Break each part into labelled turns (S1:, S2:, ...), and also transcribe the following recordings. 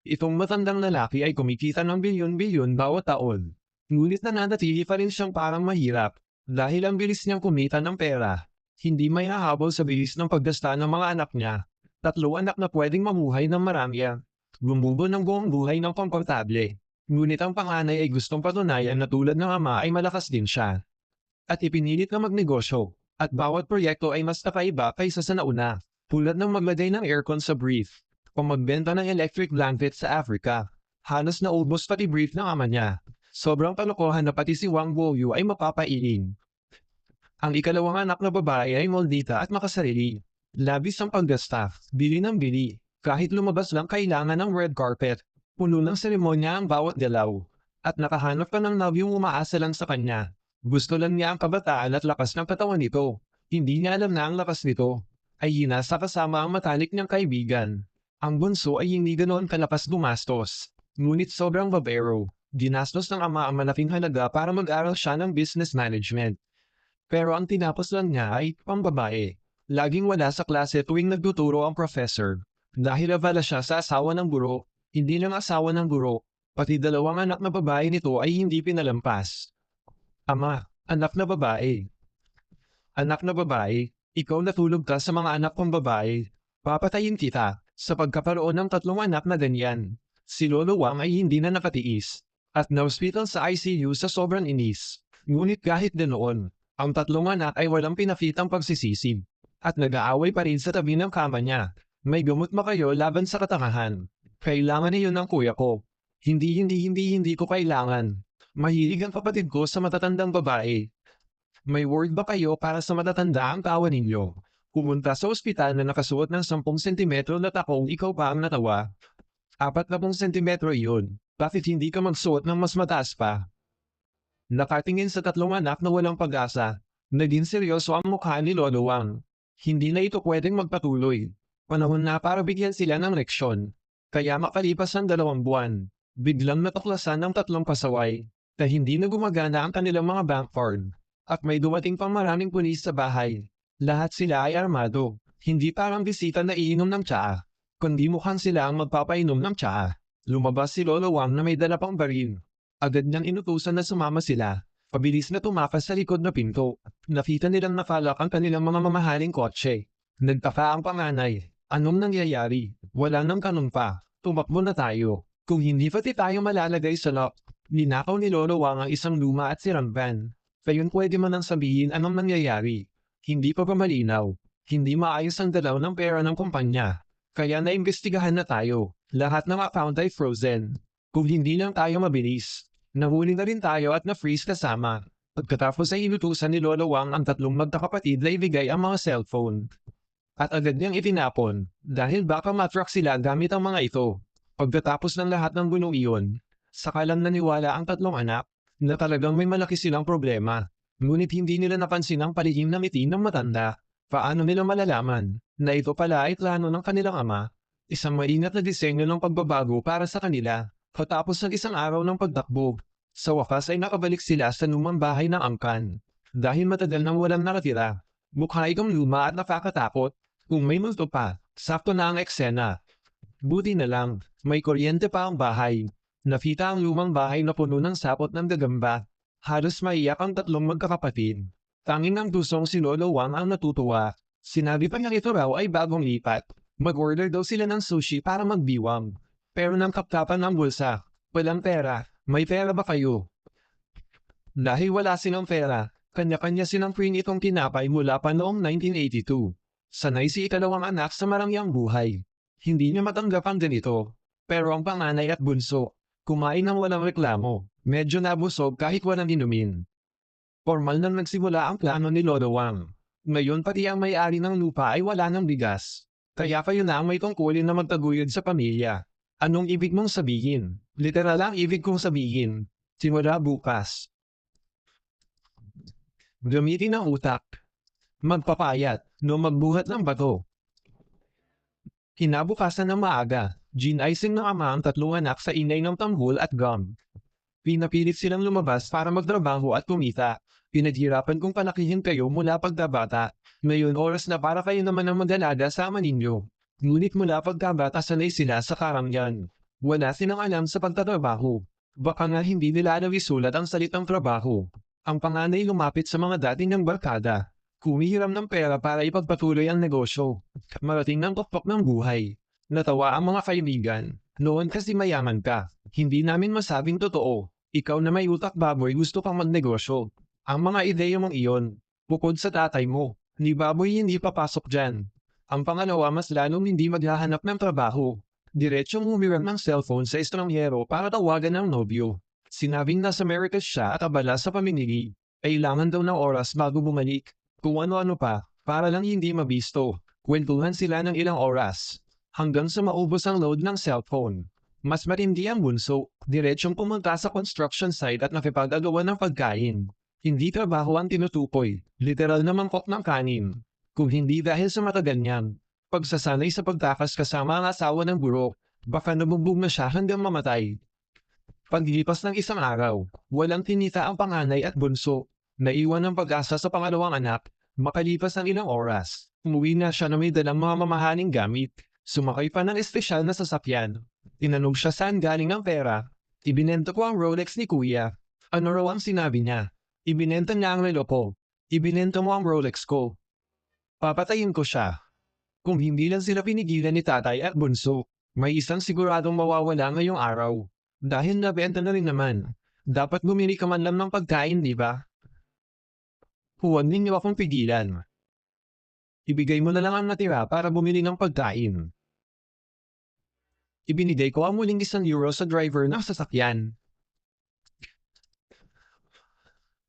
S1: Itong matandang lalaki ay kumikita ng bilyon-bilyon bawat taon. Ngunit nananatili pa rin siyang parang mahirap dahil ang bilis niyang kumita ng pera. Hindi may hahabol sa bilis ng paggasta ng mga anak niya. 3 anak na pwedeng mamuhay ng marami. Bumubo ng buong buhay ng komportable. Ngunit ang panganay ay gustong patunayan na tulad ng ama ay malakas din siya. At ipinilit na magnegosyo. At bawat proyekto ay mas kakaiba kaysa sa nauna. Tulad ng maglagay ng aircon sa brief. O magbenta ng electric blanket sa Africa. Halos naubos pati brief ng ama niya. Sobrang kalokohan na pati si Wang Guoyu ay mapapailing. Ang ikalawang anak na babae ay moldita at makasarili. Labis ang paggasta, bili ng bili. Kahit lumabas lang kailangan ng red carpet. Puno ng seremonya ang bawat galaw. At nakahanap pa ng love yung umaasa lang sa kanya. Gusto lang niya ang kabataan at lakas ng katawan nito. Hindi niya alam na ang lakas nito ay hinasa kasama ang matalik niyang kaibigan. Ang bunso ay hindi ganoon kalakas gumastos. Ngunit sobrang babero. Ginastos ng ama ang malaking halaga para mag-aral siya ng business management. Pero ang tinapos lang niya ay pambabae. Laging wala sa klase tuwing nagtuturo ang professor. Dahil abala siya sa asawa ng guro. Hindi lang asawa ng guro. Pati 2 anak na babae nito ay hindi pinalampas. Ama, anak na babae. Anak na babae, ikaw natulog ka sa mga anak kong babae. Papatayin kita, sa pagkaparoon ng 3 anak na ganyan. Si Lolo Wang ay hindi na nakatiis. At na-hospital sa ICU sa sobrang inis. Ngunit kahit ganoon, ang 3 anak ay walang pinakitang pagsisisi. At nag-aaway pa rin sa tabi ng kama niya. May gamot ba kayo laban sa katangahan? Kailangan niyo ng kuya ko. Hindi ko kailangan. Mahilig ang kapatid ko sa matatandang babae. May word ba kayo para sa matatanda ang tawa ninyo? Pumunta sa ospital na nakasuot ng 10 sentimetro na takong ikaw pa ang natawa. 40 sentimetro iyon. Bakit hindi ka magsuot ng mas mataas pa? Nakatingin sa 3 anak na walang pag-asa. Naging seryoso ang mukha ni Lolo Wang. Hindi na ito pwedeng magpatuloy. Panahon na para bigyan sila ng leksyon. Kaya makalipas ang 2 buwan, biglang natuklasan ng 3 pasaway na hindi na gumagana ang kanilang mga bank card. At may dumating pang maraming pulis sa bahay. Lahat sila ay armado. Hindi parang bisita na iinom ng tsaa, kundi mukhang sila ang magpapainom ng tsaa. Lumabas si Lolo Wang na may dala pang baril. Agad niyang inutusan na sumama sila. Pabilis na tumakas sa likod na pinto. Nakita nilang nafalak ang kanilang mga mamahaling kotse. Nagtaka ang panganay. Anong nangyayari? Wala nang tanong pa. Tumakbo na tayo. Kung hindi pati tayo malalagay sa lock. Ninakaw ni Lolo Wang ang isang luma at sirang van. Kayon pwede man nang sabihin anong nangyayari. Hindi pa ba malinaw? Hindi maayos ang dalaw ng pera ng kumpanya. Kaya naimbestigahan na tayo. Lahat ng account ay frozen. Kung hindi lang tayo mabilis, nahuli na rin tayo at na-freeze kasama. Pagkatapos ay inutusan ni Lolo Wang ang 3 magkakapatid na ibigay ang mga cellphone. At agad niyang itinapon, dahil baka matrack sila gamit ang mga ito. Pagkatapos ng lahat ng gulong iyon, saka lang naniwala ang 3 anak, na talagang may malaki silang problema. Ngunit hindi nila napansin ang palihim na ngiti ng matanda. Paano nila malalaman na ito pala ay plano ng kanilang ama? Isang maingat na disenyo ng pagbabago para sa kanila. Katapos ng isang araw ng pagtakbo, sa wakas ay nakabalik sila sa lumang bahay ng angkan. Dahil matagal nang walang nakatira, mukha itong luma at nakakatakot. Kung may multo pa, sakto na ang eksena. Buti na lang, may kuryente pa ang bahay. Nakita ang lumang bahay na puno ng sapot ng gagamba. Halos maiyak ang 3 magkakapatid. Tanging ang tusong si Lolo Wang ang natutuwa. Sinabi pa niya ito raw ay bagong lipat. Mag-order daw sila ng sushi para magbiwang. Pero nang kapkapan ng bulsa, walang pera. May pera ba kayo? Dahil wala silang pera, kanya-kanya silang itong tinapay mula pa noong 1982. Sanay si ikalawang anak sa marangyang buhay. Hindi niya matanggap ang ganito. Pero ang panganay at bunso, kumain ng walang reklamo. Medyo nabusog kahit walang inumin. Formal nang nagsimula ang plano ni Lolo Wang. Ngayon pati ang may-ari ng lupa ay wala ng bigas. Kaya kayo na ang may tungkulin na magtaguyod sa pamilya. Anong ibig mong sabihin? Literal ang ibig kong sabihin. Simula bukas. Gamitin ang utak. Magpapayat, no magbuhat ng bato. Kinabukasan ng maaga, ginising ng ama ang 3 anak sa inay ng tanghol at gum. Pinapilit silang lumabas para magtrabaho at kumita. Pinaghirapan kong palakihin kayo mula pagkabata. Ngayon oras na para kayo naman ang mag-alaga sa ama ninyo. Ngunit mula pagkabata sanay sila sa karamyan. Wala silang alam sa pagtatrabaho. Baka nga hindi nila naisulat ang salitang trabaho. Ang panganay lumapit sa mga dati niyang barkada. Kumihiram ng pera para ipagpatuloy ang negosyo. Marating ng tuktok ng buhay. Natawa ang mga kaibigan. Noon kasi mayaman ka. Hindi namin masabing totoo. Ikaw na may utak baboy gusto kang magnegosyo. Ang mga ideya mong iyon. Bukod sa tatay mo. Ni baboy hindi papasok dyan. Ang pangalawa mas lalong hindi maghahanap ng trabaho. Diretsong humiram ng cellphone sa estranghero para tawagan ng nobyo. Sinabing nasa Amerikas siya at abala sa pamimili. Kailangan daw ng oras bago bumalik. Kung ano-ano pa, para lang hindi mabisto. Kwentuhan sila ng ilang oras. Hanggang sa maubos ang load ng cellphone. Mas matindi ang bunso. Diretsong pumunta sa construction site at nakipag-agawa ng pagkain. Hindi trabaho ang tinutukoy. Literal na mangkok ng kanin. Kung hindi dahil sa matagal niyang pagsasanay sa pagtakas kasama ang asawa ng burok, baka nabugbog na siya hanggang mamatay. Paglipas ng isang araw, walang tinita ang panganay at bunso. Naiwan ng pag-asa sa pangalawang anak. Makalipas ang ilang oras, umuwi na siya na may dalang mga mamahaling gamit. Sumakay pa ng espesyal na sasakyan. Tinanong siya saan galing ang pera. Ibinenta ko ang Rolex ni kuya. Ano raw ang sinabi niya? Ibinenta niya ang relo ko. Ibinenta mo ang Rolex ko. Papatayin ko siya. Kung hindi lang sila pinigilan ni tatay at bunso, may isang siguradong mawawala ngayong araw. Dahil nabenta na rin naman. Dapat bumili ka man lang ng pagkain, di ba? Huwag ninyo akong pigilan. Ibigay mo na lang ang natira para bumili ng pagkain. Ibinigay ko ang muling €1 sa driver ng sasakyan.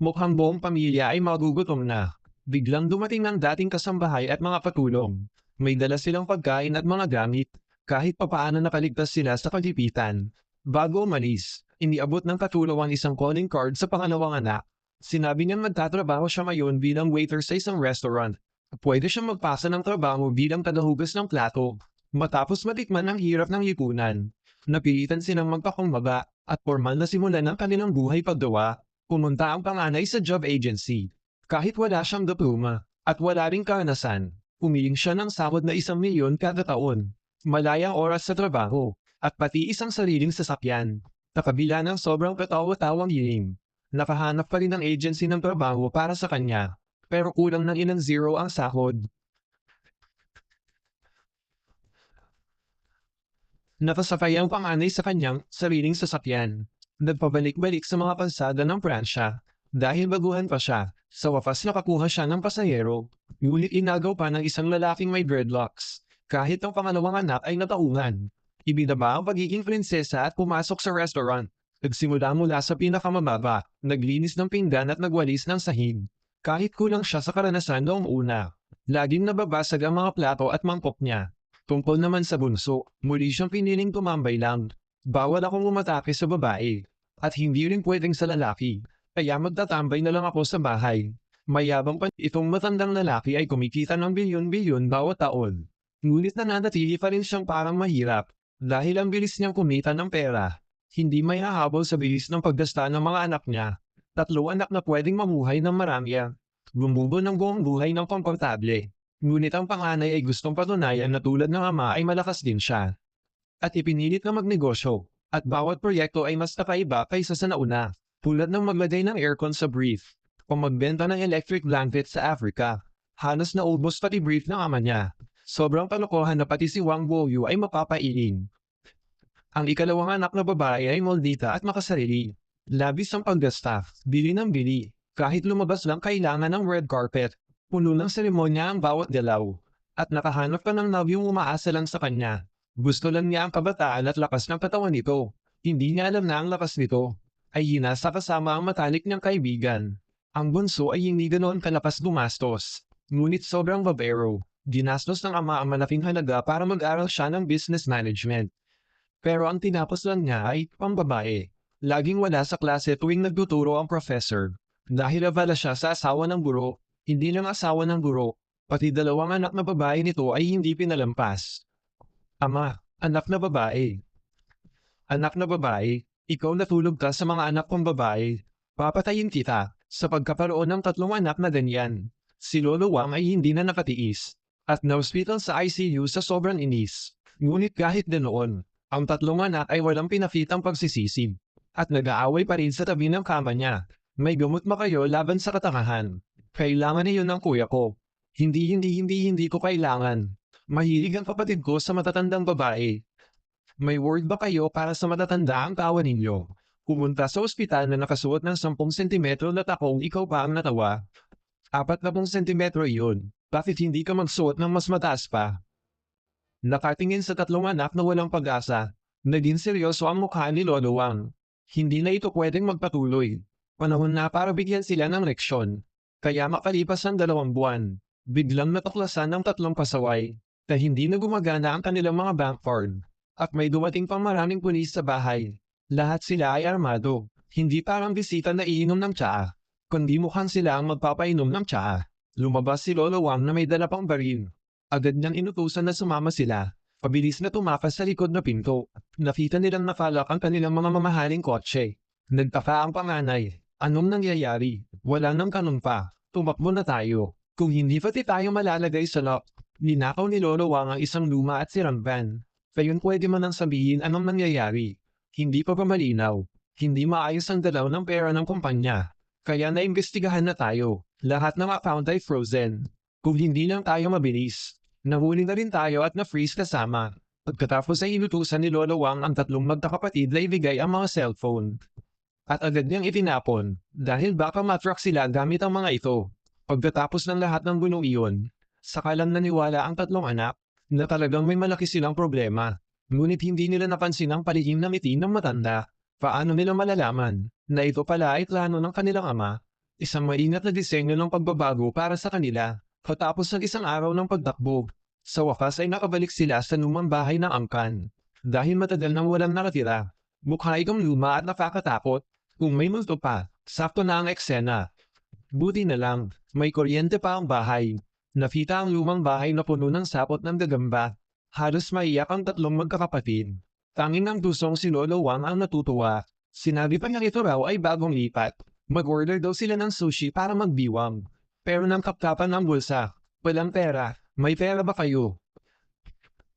S1: Mukhang buong pamilya ay magugutom na. Biglang dumating ang dating kasambahay at mga patulong. May dala silang pagkain at mga gamit. Kahit papaano nakaligtas sila sa kagipitan. Bago umalis, iniabot ng katulong ang isang calling card sa pangalawang anak. Sinabi niyang magtatrabaho siya ngayon bilang waiter sa isang restaurant. Pwede siyang magpasa ng trabaho bilang tagahugas ng plato. Matapos matikman ang hirap ng lipunan, napilitan silang magpakumbaba at formal na simulan ng kanilang buhay paggawa. Pumunta ang panganay sa job agency. Kahit wala siyang diploma at wala ring karanasan, humiling siya ng sahod na 1,000,000 kada taon. Malayang oras sa trabaho, at pati isang sariling sasakyan. Nakabila ng sobrang katawa-tawang hiling. Nakahanap pa rin ng agency ng trabaho para sa kanya. Pero kulang ng ilang zero ang sahod. Nakasakay ang panganay sa kanyang sariling sasakyan. Nagpabalik-balik sa mga kalsada ng Pransya. Dahil baguhan pa siya, sa wakas nakakuha siya ng pasahero. Ngunit inagaw pa ng isang lalaking may dreadlocks. Kahit ang pangalawang anak ay natauhan. Ibinaba ang pagiging prinsesa at pumasok sa restaurant. Nagsimula mula sa pinakamababa, naglinis ng pinggan at nagwalis ng sahig. Kahit kulang siya sa karanasan noong una, laging nababasag ang mga plato at mangkok niya. Tungkol naman sa bunso, muli siyang piniling tumambay lang. Bawal akong umatake sa babae. At hindi rin pwedeng sa lalaki. Kaya magtatambay na lang ako sa bahay. Mayabang pa itong matandang lalaki ay kumikita ng bilyon-bilyon bawat taon. Ngunit nananatili pa rin siyang parang mahirap. Dahil ang bilis niyang kumita ng pera. Hindi may hahabol sa bilis ng paggasta ng mga anak niya. 3 anak na pwedeng mamuhay ng marami. Bumubo ng buong buhay ng komportable. Ngunit ang panganay ay gustong patunayan na tulad ng ama ay malakas din siya. At ipinilit na magnegosyo. At bawat proyekto ay mas kakaiba kaysa sa nauna. Tulad ng maglagay ng aircon sa brief. O magbenta ng electric blanket sa Africa. Halos naubos pati brief ng ama niya. Sobrang kalokohan na pati si Wang Guoyu ay mapapailing. Ang ikalawang anak na babae ay moldita at makasarili. Labis ang paggasta, bili ng bili. Kahit lumabas lang kailangan ng red carpet. Puno ng seremonya ang bawat galaw. At nakahanap pa ng nobyong umaasa lang sa kanya. Gusto lang niya ang kabataan at lakas ng katawan nito. Hindi niya alam na ang lakas nito ay hinasa kasama ang matalik niyang kaibigan. Ang bunso ay hindi ganoon kalakas gumastos. Ngunit sobrang babero. Ginastos ng ama ang malaking halaga para mag-aral siya ng business management. Pero ang tinapos lang niya ay pambabae. Laging wala sa klase tuwing nagtuturo ang professor. Dahil abala siya sa asawa ng guro, hindi lang asawa ng guro, pati 2 anak na babae nito ay hindi pinalampas. Ama, anak na babae. Anak na babae, ikaw natulog ka sa mga anak kong babae. Papatayin kita sa pagkaparoon ng 3 anak na ganyan. Si Lolo Wang ay hindi na nakatiis. At na-hospital sa ICU sa sobrang inis. Ngunit kahit ganoon, ayaw niyang ipagpatuloy ang pagtatrabaho. Gusto lang niya ang Ang tatlong anak ay walang pinakitang pagsisisi at nag-aaway pa rin sa tabi ng kama niya. May gamot ba kayo laban sa katangahan? Kailangan niyo ng kuya ko. Hindi ko kailangan. Mahilig ang kapatid ko sa matatandang babae. May word ba kayo para sa matatanda ang tawa ninyo? Pumunta sa ospital na nakasuot ng 10 sentimetro na takong ikaw pa ang natawa. 40 sentimetro iyon. Bakit hindi ka magsuot ng mas mataas pa? Nakatingin sa tatlong anak na walang pag-asa. Naging seryoso ang mukha ni Lolo Wang. Hindi na ito pwedeng magpatuloy. Panahon na para bigyan sila ng leksyon. Kaya makalipas ang 2 buwan, biglang natuklasan ng tatlong pasaway na hindi na gumagana ang kanilang mga bank card. At may dumating pang maraming pulis sa bahay. Lahat sila ay armado. Hindi parang bisita na iinom ng tsaa, kundi mukhang sila ang magpapainom ng tsaa. Lumabas si Lolo Wang na may dala pang baril. Agad niyang inutusan na sumama sila. Pabilis na tumakas sa likod na pinto. Nakita nilang nafalak ang kanilang mga mamahaling kotse. Nagtaka ang panganay. Anong nangyayari? Wala nang kanong pa. Tumakbo na tayo. Kung hindi pati tayo malalagay sa lock. Ninakaw ni Lolo Wang ang isang luma at sirang van. Kayon pwede man ang sabihin anong nangyayari. Hindi pa malinaw. Hindi maayos ang dalaw ng pera ng kumpanya. Kaya naimbestigahan na tayo. Lahat ng account ay frozen. Kung hindi lang tayo mabilis. Nahuli na rin tayo at na-freeze kasama. Pagkatapos ay inutusan ni Lolo Wang ang tatlong magkakapatid na ibigay ang mga cellphone. At agad niyang itinapon, dahil baka matrack sila gamit ang mga ito. Pagkatapos ng lahat ng gulong iyon, saka lang naniwala ang tatlong anak, na talagang may malaki silang problema. Ngunit hindi nila napansin ang palihim na ngiti ng matanda. Paano nila malalaman, na ito pala ay plano ng kanilang ama? Isang maingat na disenyo ng pagbabago para sa kanila. Katapos ng isang araw ng pagtakbo, sa wakas ay nakabalik sila sa lumang bahay ng angkan. Dahil matagal nang walang nakatira, mukha itong luma at nakakatakot. Kung may multo pa, sakto na ang eksena. Buti na lang, may kuryente pa ang bahay. Nakita ang lumang bahay na puno ng sapot ng gagamba. Halos maiyak ang tatlong magkakapatid. Tanging ang dusong si Lolo Wang ang natutuwa. Sinabi pa niya ito raw ay bagong lipat. Mag-order daw sila ng sushi para magbiwang. Pero nang kapkapan ng bulsa, walang pera. May pera ba kayo?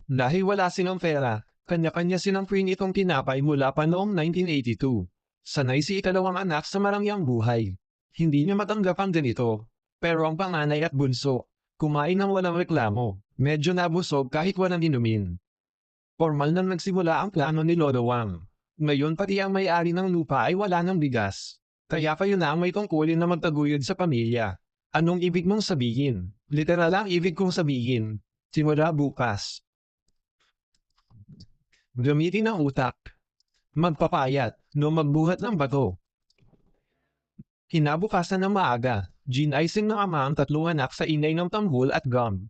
S1: Dahil wala silang pera, kanya-kanya silang print itong tinapay mula pa noong 1982. Sanay si ikalawang anak sa marangyang buhay. Hindi niya matanggap ang ganito. Pero ang panganay at bunso, kumain ng walang reklamo. Medyo nabusog kahit walang inumin. Formal nang nagsimula ang plano ni Lolo Wang. Ngayon pati ang may-ari ng lupa ay wala ng bigas. Kaya kayo na ang may tungkulin na magtaguyod sa pamilya. Anong ibig mong sabihin? Literal ang ibig kong sabihin. Simula bukas. Gamitin ang utak. Magpapayat, no magbuhat ng bato. Kinabukasan ng maaga, ginaising ng ama ang tatlong anak sa inay ng tanghol at gum.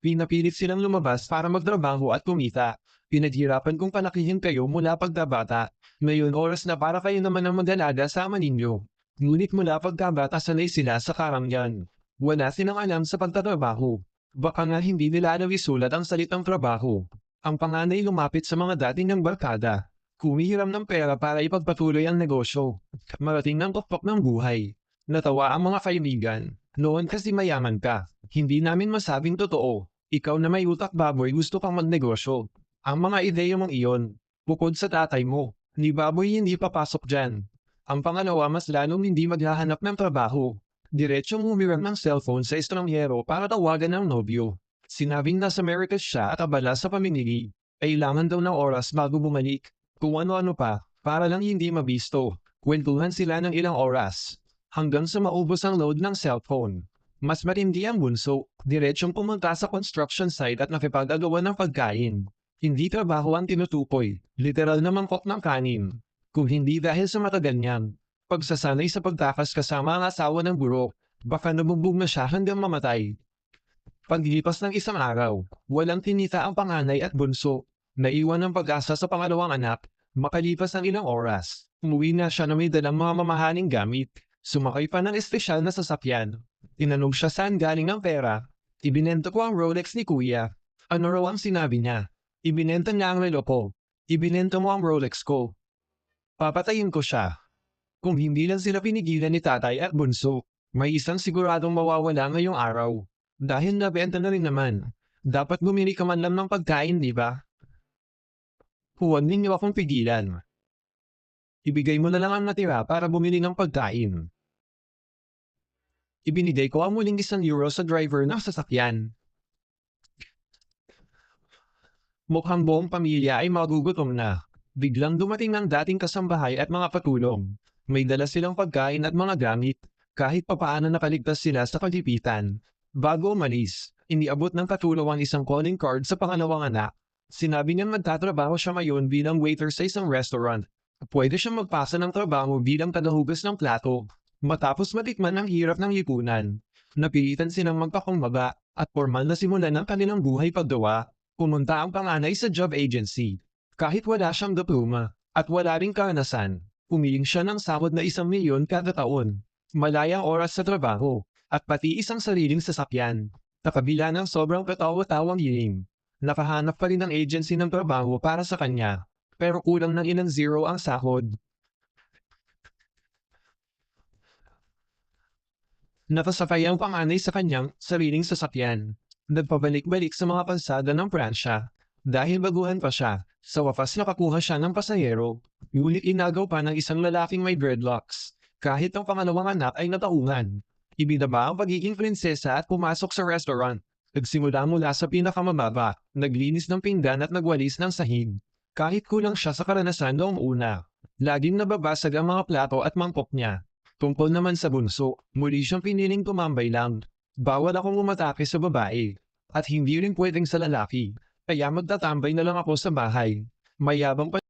S1: Pinapilit silang lumabas para magtrabaho at kumita. Pinaghirapan kong palakihin kayo mula pagkabata. Ngayon oras na para kayo naman ang mag-alaga sa ama ninyo. Ngunit mula pagkabata sanay sila sa karangyan. Wala silang alam sa pagtatrabaho. Baka nga hindi nila alam isulat ang salitang trabaho. Ang panganay lumapit sa mga dati niyang barkada. Kumihiram ng pera para ipagpatuloy ang negosyo. Marating ng tuktok ng buhay. Natawa ang mga kaibigan. Noon kasi mayaman ka. Hindi namin masabing totoo. Ikaw na may utak baboy gusto kang magnegosyo. Ang mga ideya mong iyon, bukod sa tatay mo, ni baboy hindi papasok dyan. Ang pangalawa mas lalong hindi maghahanap ng trabaho. Diretsong humiram ng cellphone sa estranghero para tawagan ng nobyo. Sinabing nasa Amerikas siya at abala sa pamimili. Kailangan daw ng oras bago bumalik. Kung ano-ano pa, para lang hindi mabisto. Kwentuhan sila ng ilang oras. Hanggang sa maubos ang load ng cellphone. Mas matindi ang bunso, diretsong pumunta sa construction site at nakipag-agawan ng pagkain. Hindi trabaho ang tinutukoy, literal na mangkok ng kanin. Kung hindi dahil sa matagal niyang pagsasanay sa pagtakas kasama ang asawa ng burok, baka nabugbog na siya hanggang mamatay. Paglipas ng isang araw, walang tinita ang panganay at bunso. Naiwan ng pag-asa sa pangalawang anak. Makalipas ang ilang oras, umuwi na siya na may dalang mga mamahaling gamit. Sumakay pa ng espesyal na sasakyan. Tinanong siya saan galing ang pera. Ibinenta ko ang Rolex ni kuya. Ano raw ang sinabi niya? Ibinenta niya ang relo ko. Ibinenta mo ang Rolex ko. Papatayin ko siya. Kung hindi lang sila pinigilan ni tatay at bunso, may isang siguradong mawawala ngayong araw. Dahil nabenta na rin naman. Dapat bumili ka man lang ng pagkain, di ba? Huwag ninyo akong pigilan. Ibigay mo na lang ang natira para bumili ng pagkain. Ibinigay ko ang muling €1 sa driver ng sasakyan. Mukhang buong pamilya ay magugutom na. Biglang dumating ang dating kasambahay at mga patulong. May dala silang pagkain at mga gamit. Kahit papaano nakaligtas sila sa kagipitan. Bago umalis, iniabot ng katulong ang isang calling card sa pangalawang anak. Sinabi niyang magtatrabaho siya ngayon bilang waiter sa isang restaurant. Pwede siyang magpasa ng trabaho bilang tagahugas ng plato. Matapos matikman ang hirap ng lipunan, napilitan silang magpakumbaba at formal na simulan ng kanilang buhay paggawa. Pumunta ang panganay sa job agency. Kahit wala siyang diploma at wala ring karanasan, humiling siya ng sahod na 1,000,000 kada taon. Malayang oras sa trabaho at pati isang sariling sasakyan. Sa kabila ng sobrang katawa-tawang hiling, nakahanap pa rin ang agency ng trabaho para sa kanya. Pero kulang ng ilang zero ang sahod. Nakasakay ang panganay sa kanyang sariling sasakyan. Nagpabalik-balik sa mga kalsada ng Pransya. Dahil baguhan pa siya, sa wakas nakakuha siya ng pasahero. Ngunit inagaw pa ng isang lalaking may dreadlocks. Kahit ang pangalawang anak ay nataungan. Ibinaba ang pagiging prinsesa at pumasok sa restaurant. Nagsimula mula sa pinakamababa, naglinis ng pinggan at nagwalis ng sahig. Kahit kulang siya sa karanasan noong una, laging nababasag ang mga plato at mangkok niya. Tungkol naman sa bunso, muli siyang piniling tumambay lang. Bawal akong umatake sa babae. At hindi rin pwedeng sa lalaki. Kaya magtatambay na lang ako sa bahay. Mayabang pa